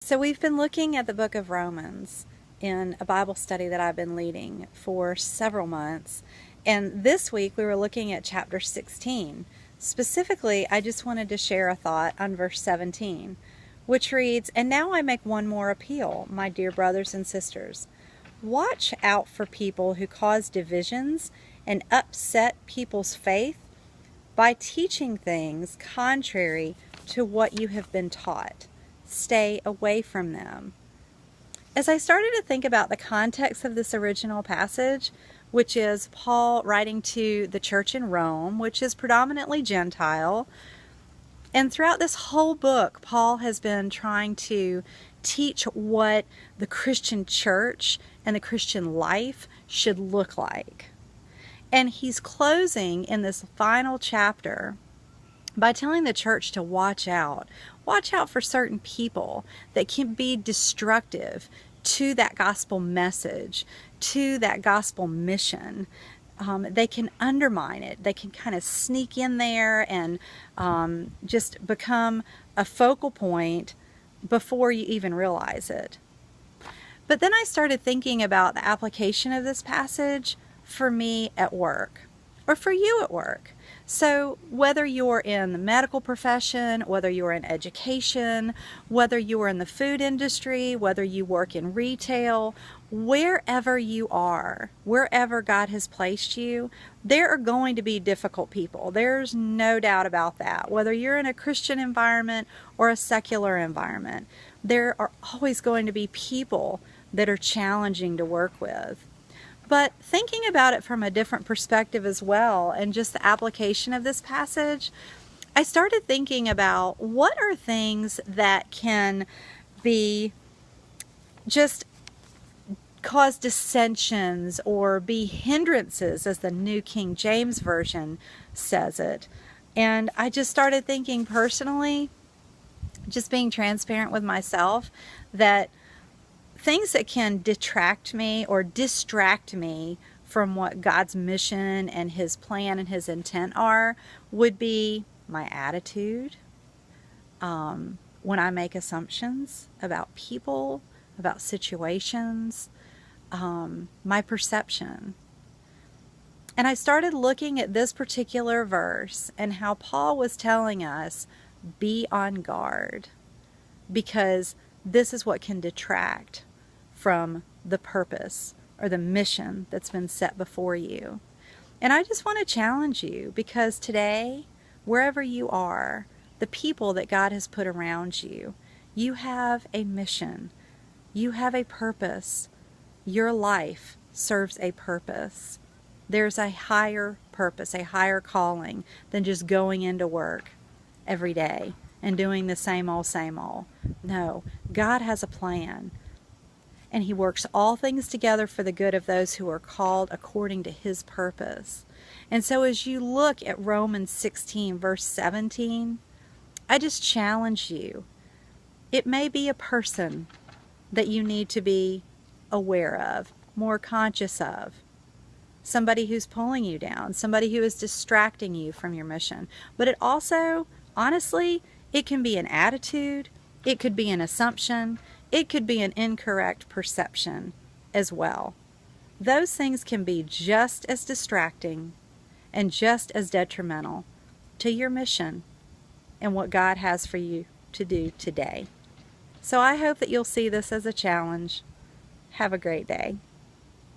So we've been looking at the book of Romans in a Bible study that I've been leading for several months. And this week we were looking at chapter 16. Specifically, I just wanted to share a thought on verse 17, which reads, "And now I make one more appeal, my dear brothers and sisters. Watch out for people who cause divisions and upset people's faith by teaching things contrary to what you have been taught. Stay away from them." As I started to think about the context of this original passage, which is Paul writing to the church in Rome, which is predominantly Gentile, and throughout this whole book, Paul has been trying to teach what the Christian church and the Christian life should look like. And he's closing in this final chapter by telling the church to watch out. Watch out for certain people that can be destructive to that gospel message, to that gospel mission. They can undermine it. They can kind of sneak in there and just become a focal point before you even realize it. But then I started thinking about the application of this passage for me at work, or for you at work. So whether you're in the medical profession, whether you're in education, whether you are in the food industry, whether you work in retail, wherever you are, wherever God has placed you, there are going to be difficult people. There's no doubt about that. Whether you're in a Christian environment or a secular environment, there are always going to be people that are challenging to work with. But thinking about it from a different perspective as well, and just the application of this passage, I started thinking about what are things that can be just cause dissensions or be hindrances, as the New King James Version says it. And I just started thinking personally, just being transparent with myself, that things that can detract me or distract me from what God's mission and His plan and His intent are would be my attitude, when I make assumptions about people, about situations, my perception. And I started looking at this particular verse and how Paul was telling us, be on guard, because this is what can detract from the purpose or the mission that's been set before you. And I just want to challenge you, because today, wherever you are, the people that God has put around you, you have a mission. You have a purpose. Your life serves a purpose. There's a higher purpose, a higher calling than just going into work every day and doing the same old, same old. No, God has a plan. And He works all things together for the good of those who are called according to His purpose. And so as you look at Romans 16, verse 17, I just challenge you. It may be a person that you need to be aware of, more conscious of. Somebody who's pulling you down, somebody who is distracting you from your mission. But it also, honestly, it can be an attitude, it could be an assumption, it could be an incorrect perception as well. Those things can be just as distracting and just as detrimental to your mission and what God has for you to do today. So I hope that you'll see this as a challenge. Have a great day.